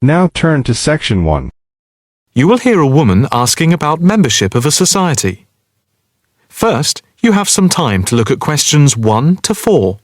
Now turn to Section 1. You will hear a woman asking about membership of a society. First, you have some time to look at questions 1 to 4.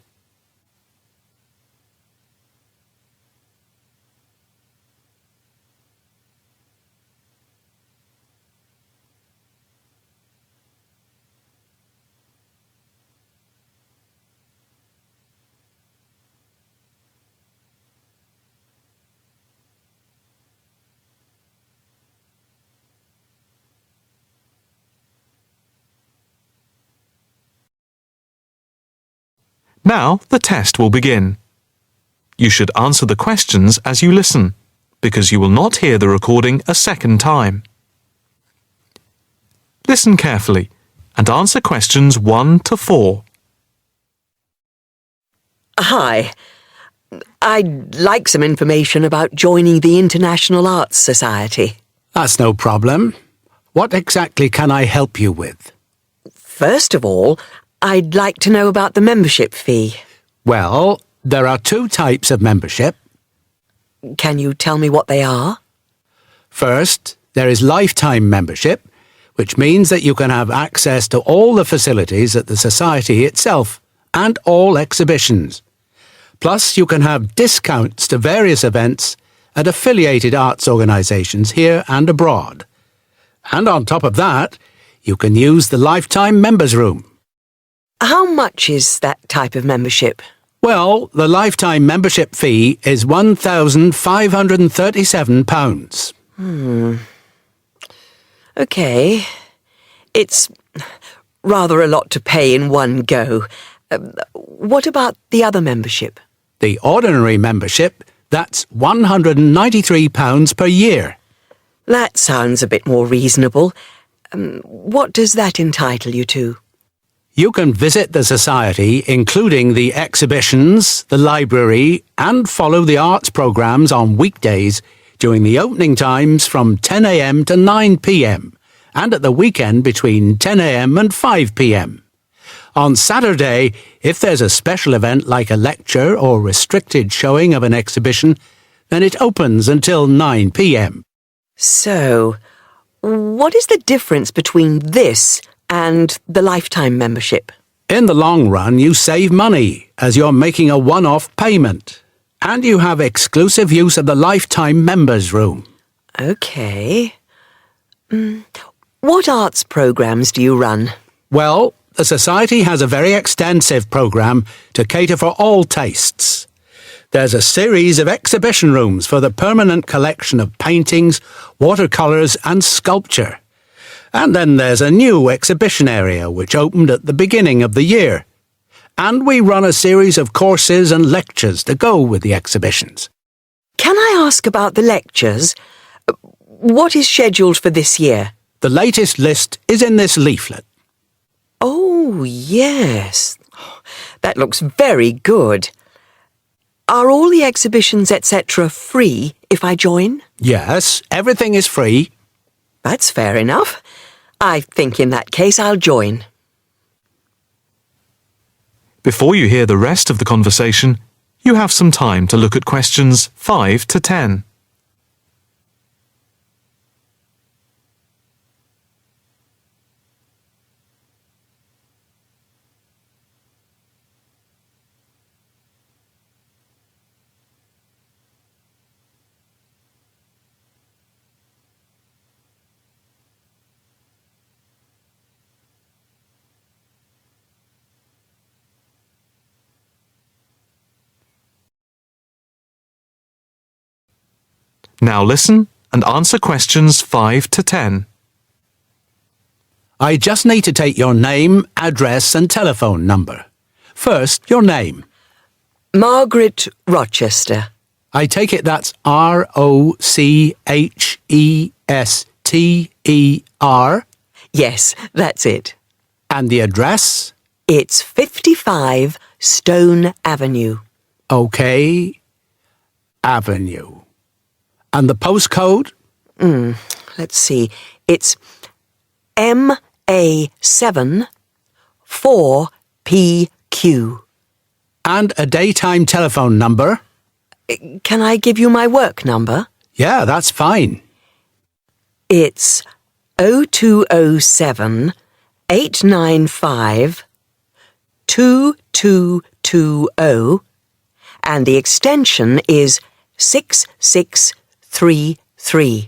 Now the test will begin. You should answer the questions as you listen, because you will not hear the recording a second time. Listen carefully and answer questions 1 to 4. Hi. I'd like some information about joining the International Arts Society. That's no problem. What exactly can I help you with? First of all, I'd like to know about the membership fee. Well, there are 2 types of membership. Can you tell me what they are? First, there is lifetime membership, which means that you can have access to all the facilities at the Society itself and all exhibitions. Plus, you can have discounts to various events at affiliated arts organisations here and abroad. And on top of that, you can use the lifetime members' room. How much is that type of membership? Well, the lifetime membership fee is £1,537. OK. It's rather a lot to pay in one go. What about the other membership? The ordinary membership, that's £193 per year. That sounds a bit more reasonable. What does that entitle you to? You can visit the Society, including the exhibitions, the library, and follow the arts programmes on weekdays during the opening times from 10 a.m. to 9 p.m, and at the weekend between 10 a.m. and 5 p.m. On Saturday, if there's a special event like a lecture or restricted showing of an exhibition, then it opens until 9 p.m. So, what is the difference between this and the lifetime membership? In the long run, you save money as you're making a one-off payment, and you have exclusive use of the lifetime members' room. OK. What arts programmes do you run? Well, the Society has a very extensive programme to cater for all tastes. There's a series of exhibition rooms for the permanent collection of paintings, watercolours and sculpture. And then there's a new exhibition area which opened at the beginning of the year. And we run a series of courses and lectures to go with the exhibitions. Can I ask about the lectures? What is scheduled for this year? The latest list is in this leaflet. Oh, yes. That looks very good. Are all the exhibitions, etc., free if I join? Yes, everything is free. That's fair enough. I think in that case I'll join. Before you hear the rest of the conversation, you have some time to look at questions 5 to 10. Now listen and answer questions 5 to 10. I just need to take your name, address and telephone number. First, your name. Margaret Rochester. I take it that's R-O-C-H-E-S-T-E-R. Yes, that's it. And the address? It's 55 Stone Avenue. OK. Avenue. And the postcode? Let's see. It's MA7 4PQ. And a daytime telephone number? Can I give you my work number? Yeah, that's fine. It's 0207 895 2220 and the extension is 6633.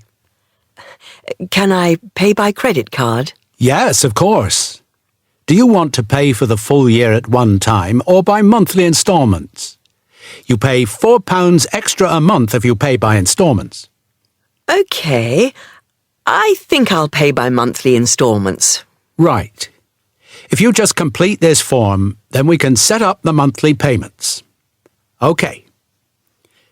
Can I pay by credit card? Yes, of course. Do you want to pay for the full year at one time or by monthly instalments? You pay £4 extra a month if you pay by instalments. OK. I think I'll pay by monthly instalments. Right. If you just complete this form, then we can set up the monthly payments. OK.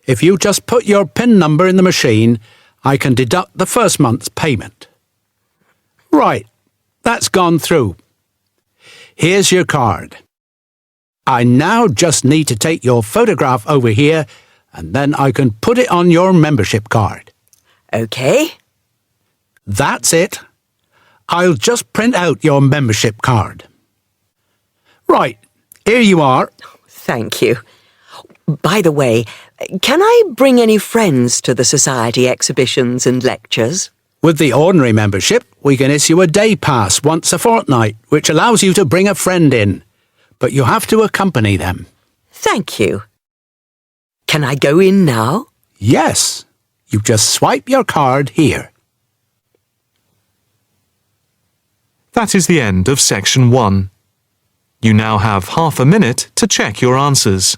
If you just put your PIN number in the machine, I can deduct the first month's payment. Right. That's gone through. Here's your card. I now just need to take your photograph over here, and then I can put it on your membership card. OK. That's it. I'll just print out your membership card. Right, here you are. Thank you. By the way, can I bring any friends to the Society exhibitions and lectures? With the ordinary membership, we can issue a day pass once a fortnight, which allows you to bring a friend in. But you have to accompany them. Thank you. Can I go in now? Yes. You just swipe your card here. That is the end of section 1. You now have half a minute to check your answers.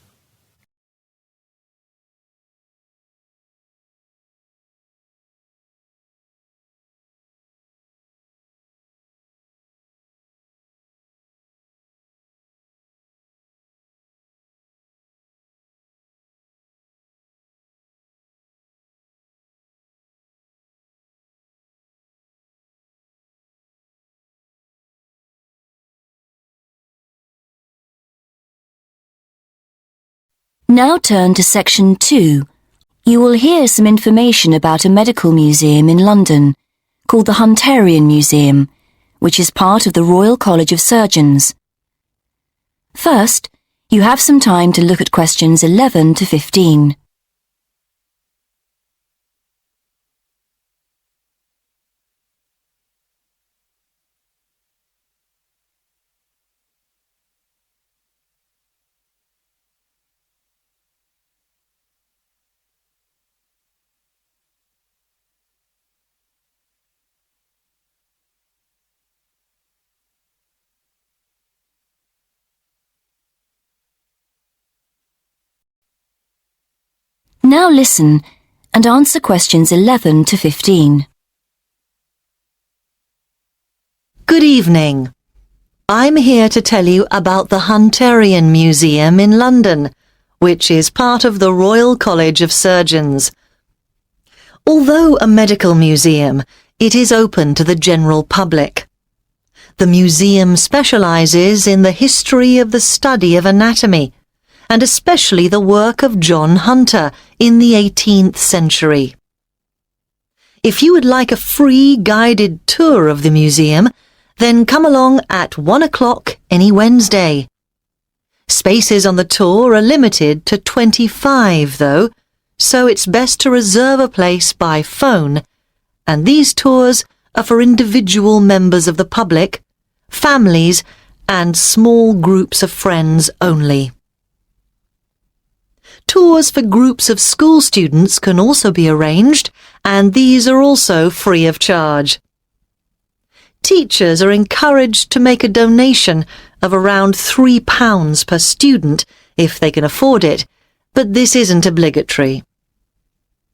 Now turn to section 2. You will hear some information about a medical museum in London called the Hunterian Museum, which is part of the Royal College of Surgeons. First, you have some time to look at questions 11 to 15. Now listen and answer questions 11 to 15. Good evening. I'm here to tell you about the Hunterian Museum in London, which is part of the Royal College of Surgeons. Although a medical museum, it is open to the general public. The museum specialises in the history of the study of anatomy, and especially the work of John Hunter in the 18th century. If you would like a free guided tour of the museum, then come along at 1 o'clock any Wednesday. Spaces on the tour are limited to 25 though, so it's best to reserve a place by phone, and these tours are for individual members of the public, families, and small groups of friends only. Tours for groups of school students can also be arranged, and these are also free of charge. Teachers are encouraged to make a donation of around £3 per student if they can afford it, but this isn't obligatory.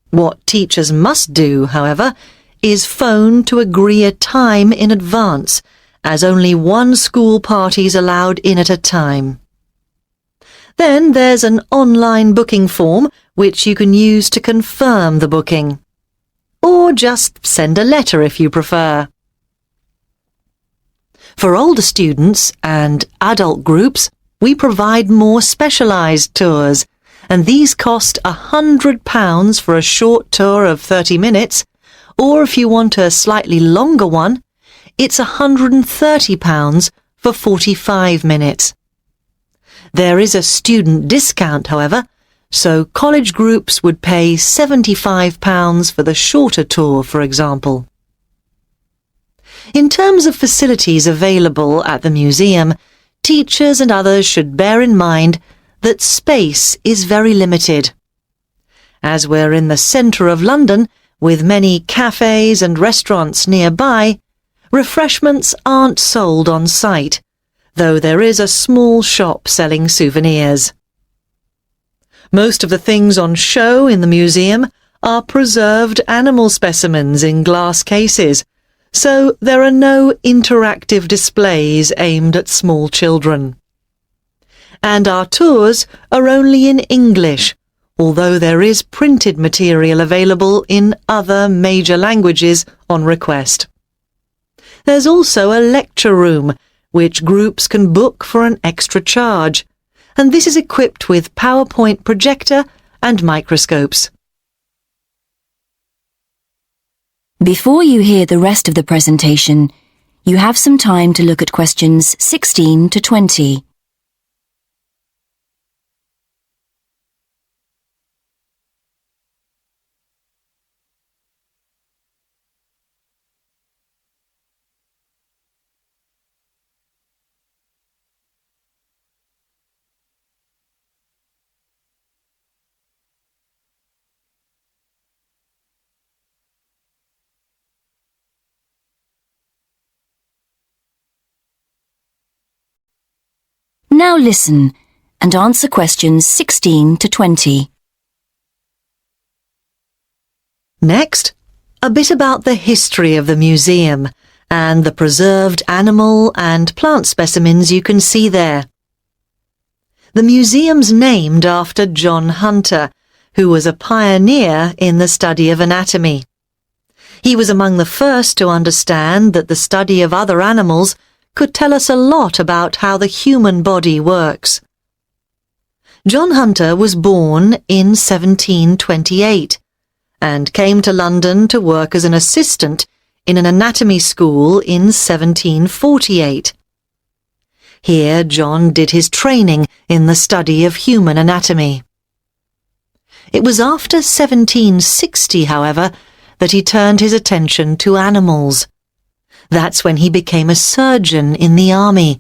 What teachers must do, however, is phone to agree a time in advance, as only one school party is allowed in at a time. Then there's an online booking form which you can use to confirm the booking. Or just send a letter if you prefer. For older students and adult groups, we provide more specialised tours, and these cost £100 for a short tour of 30 minutes, or if you want a slightly longer one, it's £130 for 45 minutes. There is a student discount, however, so college groups would pay £75 for the shorter tour, for example. In terms of facilities available at the museum, teachers and others should bear in mind that space is very limited. As we're in the centre of London, with many cafes and restaurants nearby, refreshments aren't sold on site, though there is a small shop selling souvenirs. Most of the things on show in the museum are preserved animal specimens in glass cases, so there are no interactive displays aimed at small children. And our tours are only in English, although there is printed material available in other major languages on request. There's also a lecture room, which groups can book for an extra charge, and this is equipped with PowerPoint projector and microscopes. Before you hear the rest of the presentation, you have some time to look at questions 16 to 20. Now listen and answer questions 16 to 20. Next, a bit about the history of the museum and the preserved animal and plant specimens you can see there. The museum's named after John Hunter, who was a pioneer in the study of anatomy. He was among the first to understand that the study of other animals could tell us a lot about how the human body works. John Hunter was born in 1728 and came to London to work as an assistant in an anatomy school in 1748. Here John did his training in the study of human anatomy. It was after 1760, however, that he turned his attention to animals. That's when he became a surgeon in the army,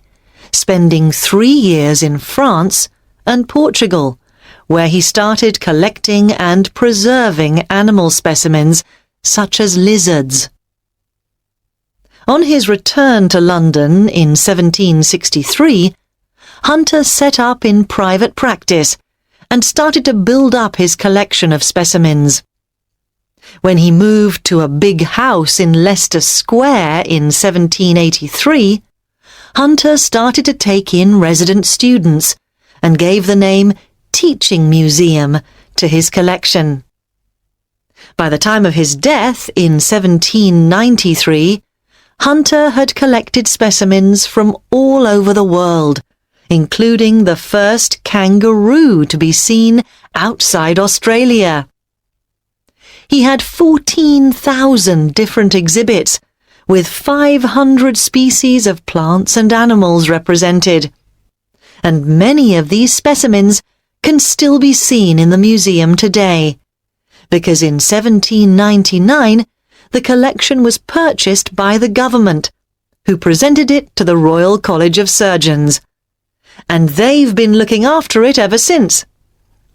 spending 3 years in France and Portugal, where he started collecting and preserving animal specimens such as lizards. On his return to London in 1763, Hunter set up in private practice and started to build up his collection of specimens. When he moved to a big house in Leicester Square in 1783, Hunter started to take in resident students and gave the name Teaching Museum to his collection. By the time of his death in 1793, Hunter had collected specimens from all over the world, including the first kangaroo to be seen outside Australia. He had 14,000 different exhibits, with 500 species of plants and animals represented. And many of these specimens can still be seen in the museum today, because in 1799 the collection was purchased by the government, who presented it to the Royal College of Surgeons. And they've been looking after it ever since,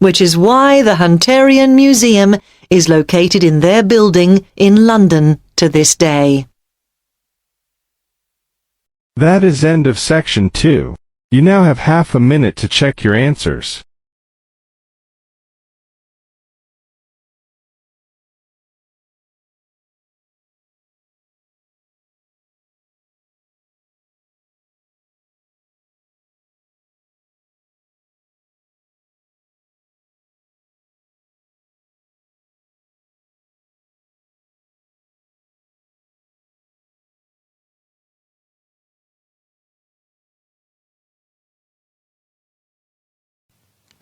which is why the Hunterian Museum is located in their building in London to this day. That is end of section 2. You now have half a minute to check your answers.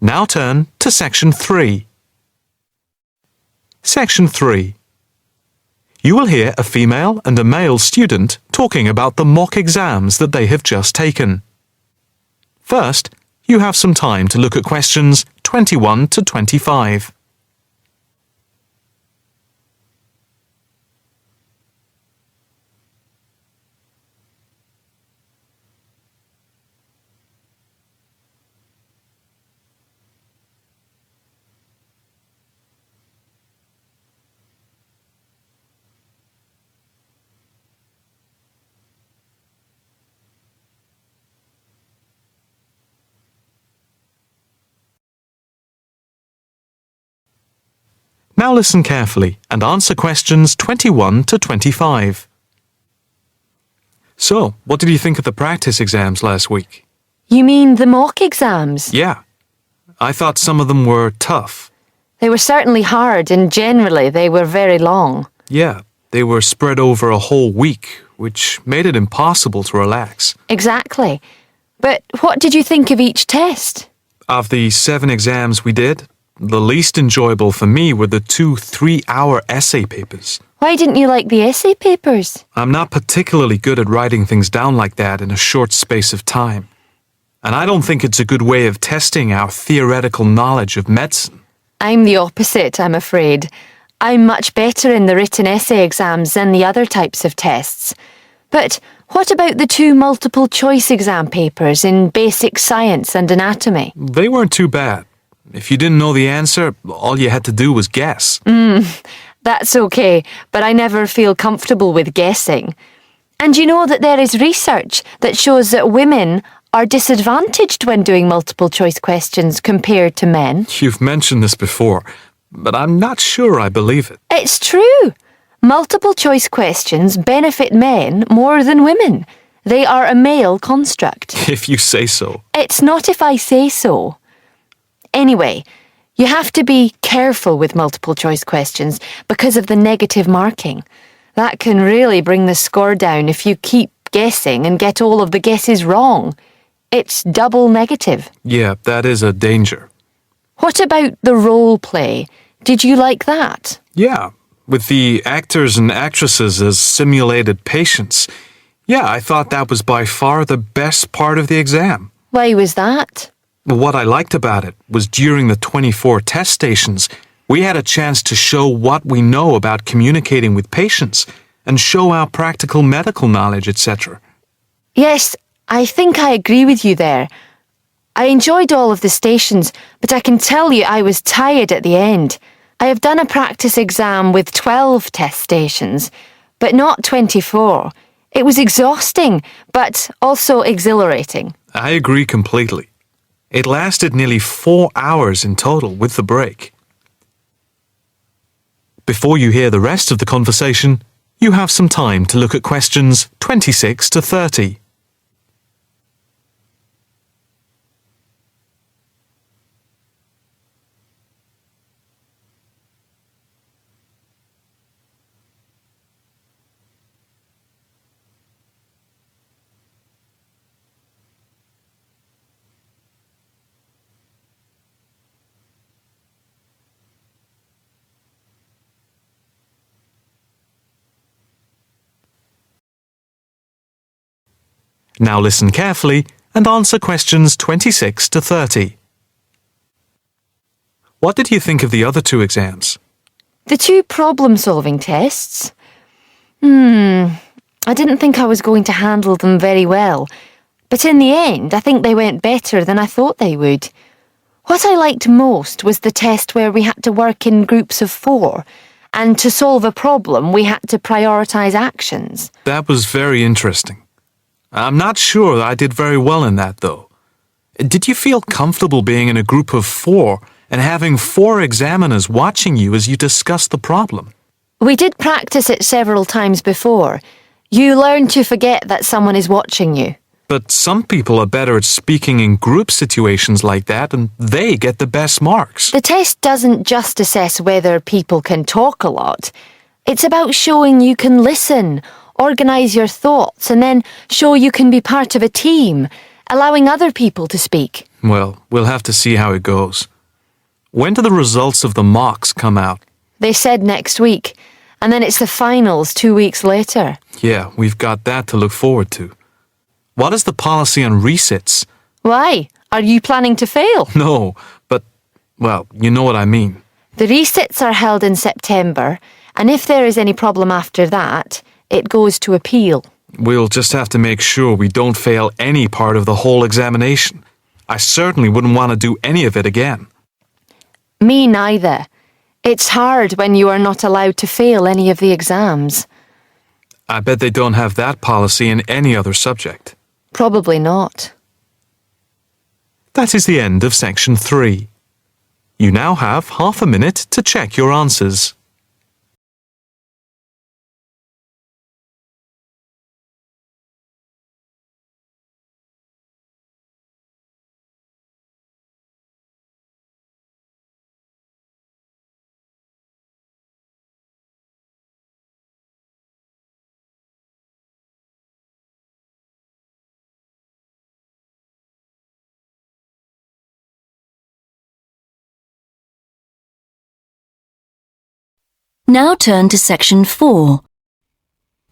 Now turn to Section 3. Section 3. You will hear a female and a male student talking about the mock exams that they have just taken. First, you have some time to look at questions 21 to 25. Now listen carefully and answer questions 21 to 25. So, what did you think of the practice exams last week? You mean the mock exams? Yeah. I thought some of them were tough. They were certainly hard and generally they were very long. Yeah, they were spread over a whole week, which made it impossible to relax. Exactly. But what did you think of each test? Of the 7 exams we did, the least enjoyable for me were the 2 3-hour essay papers. Why didn't you like the essay papers? I'm not particularly good at writing things down like that in a short space of time. And I don't think it's a good way of testing our theoretical knowledge of medicine. I'm the opposite, I'm afraid. I'm much better in the written essay exams than the other types of tests. But what about the 2 multiple choice exam papers in basic science and anatomy? They weren't too bad. If you didn't know the answer, all you had to do was guess. That's okay, but I never feel comfortable with guessing. And you know that there is research that shows that women are disadvantaged when doing multiple choice questions compared to men. You've mentioned this before, but I'm not sure I believe it. It's true. Multiple choice questions benefit men more than women. They are a male construct. If you say so. It's not if I say so. Anyway, you have to be careful with multiple choice questions because of the negative marking. That can really bring the score down if you keep guessing and get all of the guesses wrong. It's double negative. Yeah, that is a danger. What about the role play? Did you like that? Yeah, with the actors and actresses as simulated patients. Yeah, I thought that was by far the best part of the exam. Why was that? What I liked about it was during the 24 test stations, we had a chance to show what we know about communicating with patients and show our practical medical knowledge, etc. Yes, I think I agree with you there. I enjoyed all of the stations, but I can tell you I was tired at the end. I have done a practice exam with 12 test stations, but not 24. It was exhausting, but also exhilarating. I agree completely. It lasted nearly 4 hours in total with the break. Before you hear the rest of the conversation, you have some time to look at questions 26 to 30. Now listen carefully and answer questions 26 to 30. What did you think of the other 2 exams? The 2 problem-solving tests? I didn't think I was going to handle them very well. But in the end, I think they went better than I thought they would. What I liked most was the test where we had to work in groups of 4, and to solve a problem, we had to prioritise actions. That was very interesting. I'm not sure I did very well in that, though. Did you feel comfortable being in a group of 4 and having 4 examiners watching you as you discussed the problem? We did practice it several times before. You learn to forget that someone is watching you. But some people are better at speaking in group situations like that, and they get the best marks. The test doesn't just assess whether people can talk a lot. It's about showing you can listen, organise your thoughts, and then show you can be part of a team, allowing other people to speak. Well, we'll have to see how it goes. When do the results of the mocks come out? They said next week, and then it's the finals 2 weeks later. Yeah, we've got that to look forward to. What is the policy on resits? Why? Are you planning to fail? No, but Well, you know what I mean. The resits are held in September, and if there is any problem after that, it goes to appeal. We'll just have to make sure we don't fail any part of the whole examination. I certainly wouldn't want to do any of it again. Me neither. It's hard when you are not allowed to fail any of the exams. I bet they don't have that policy in any other subject. Probably not. That is the end of section 3. You now have half a minute to check your answers. Now turn to section 4.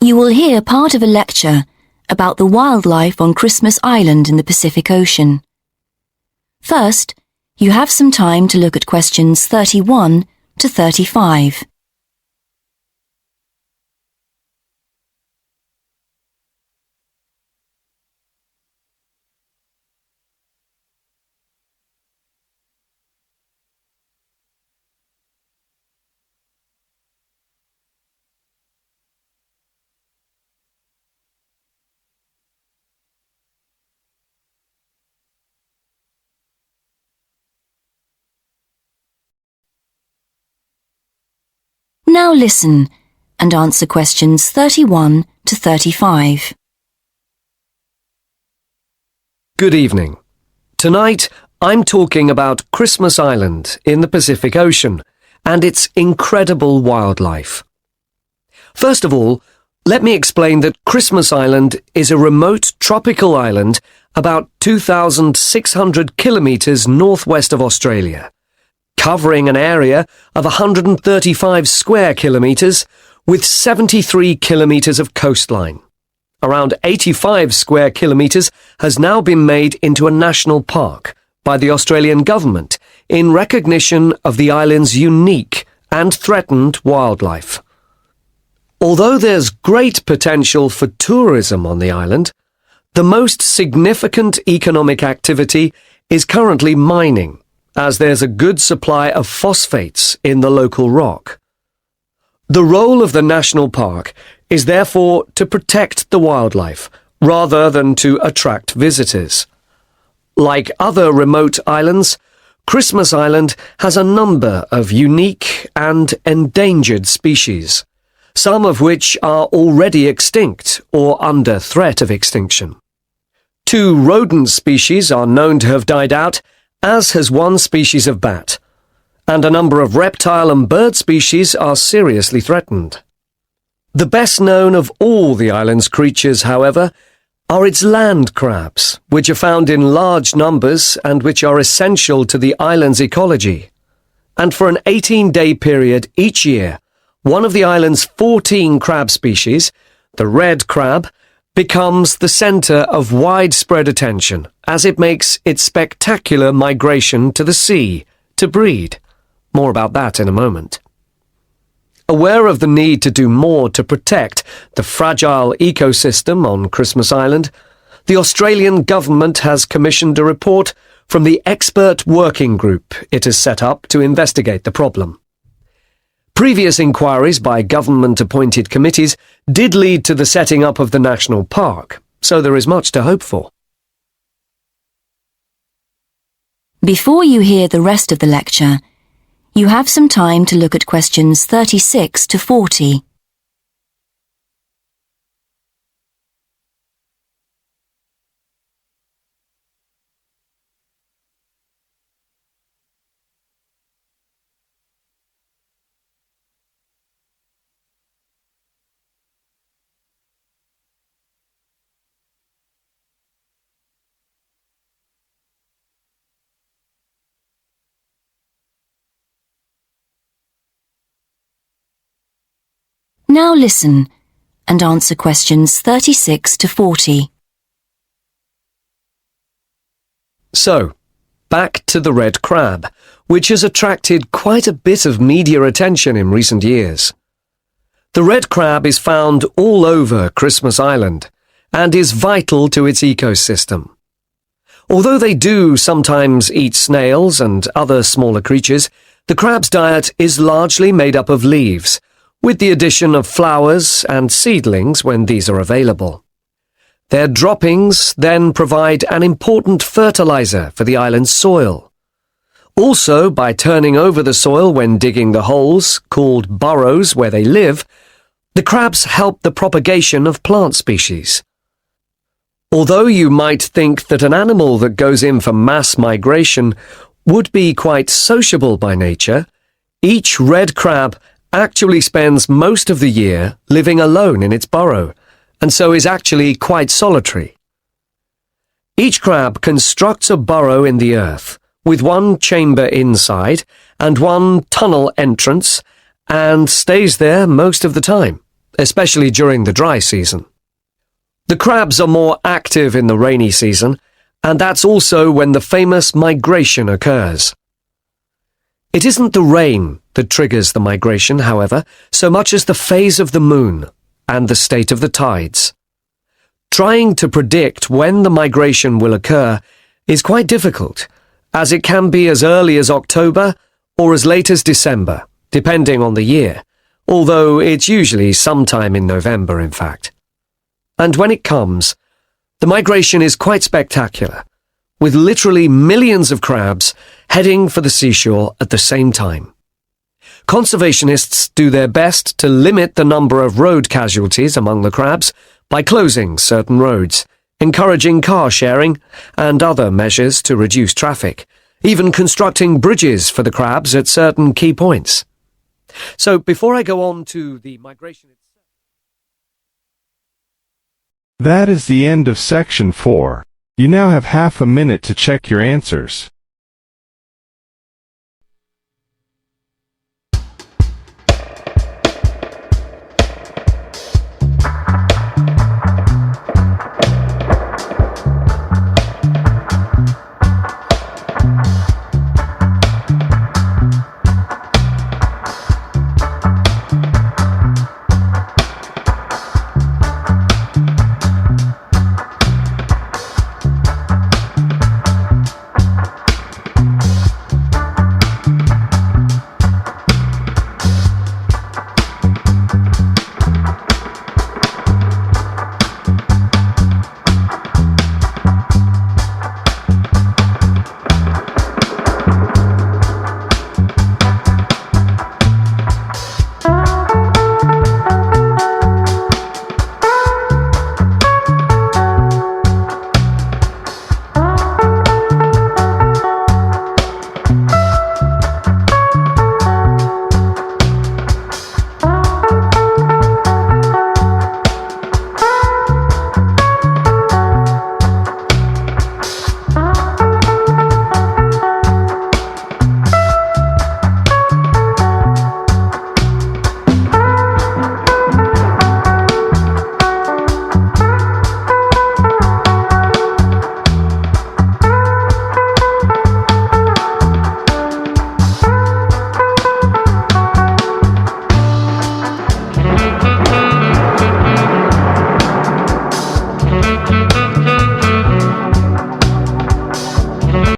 You will hear part of a lecture about the wildlife on Christmas Island in the Pacific Ocean. First, you have some time to look at questions 31 to 35. Now listen and answer questions 31 to 35. Good evening. Tonight, I'm talking about Christmas Island in the Pacific Ocean and its incredible wildlife. First of all, let me explain that Christmas Island is a remote tropical island about 2,600 kilometres northwest of Australia, covering an area of 135 square kilometres with 73 kilometres of coastline. Around 85 square kilometres has now been made into a national park by the Australian government in recognition of the island's unique and threatened wildlife. Although there's great potential for tourism on the island, the most significant economic activity is currently mining, as there's a good supply of phosphates in the local rock. The role of the national park is therefore to protect the wildlife, rather than to attract visitors. Like other remote islands, Christmas Island has a number of unique and endangered species, some of which are already extinct or under threat of extinction. 2 rodent species are known to have died out, as has 1 species of bat, and a number of reptile and bird species are seriously threatened. The best known of all the island's creatures, however, are its land crabs, which are found in large numbers and which are essential to the island's ecology. And for an 18-day period each year, one of the island's 14 crab species, the red crab, becomes the centre of widespread attention as it makes its spectacular migration to the sea to breed. More about that in a moment. Aware of the need to do more to protect the fragile ecosystem on Christmas Island, the Australian government has commissioned a report from the expert working group it has set up to investigate the problem. Previous inquiries by government-appointed committees did lead to the setting up of the national park, so there is much to hope for. Before you hear the rest of the lecture, you have some time to look at questions 36 to 40. Now listen and answer questions 36 to 40. So, back to the red crab, which has attracted quite a bit of media attention in recent years. The red crab is found all over Christmas Island and is vital to its ecosystem. Although they do sometimes eat snails and other smaller creatures, the crab's diet is largely made up of leaves, with the addition of flowers and seedlings when these are available. Their droppings then provide an important fertilizer for the island's soil. Also, by turning over the soil when digging the holes, called burrows where they live, the crabs help the propagation of plant species. Although you might think that an animal that goes in for mass migration would be quite sociable by nature, each red crab actually spends most of the year living alone in its burrow, and so is actually quite solitary. Each crab constructs a burrow in the earth, with one chamber inside and one tunnel entrance, and stays there most of the time, especially during the dry season. The crabs are more active in the rainy season, and that's also when the famous migration occurs. It isn't the rain that triggers the migration, however, so much as the phase of the moon and the state of the tides. Trying to predict when the migration will occur is quite difficult, as it can be as early as October or as late as December, depending on the year, although it's usually sometime in November, in fact. And when it comes, the migration is quite spectacular, with literally millions of crabs heading for the seashore at the same time. Conservationists do their best to limit the number of road casualties among the crabs by closing certain roads, encouraging car sharing, and other measures to reduce traffic, even constructing bridges for the crabs at certain key points. So before I go on to the migration itself... That is the end of section 4. You now have half a minute to check your answers.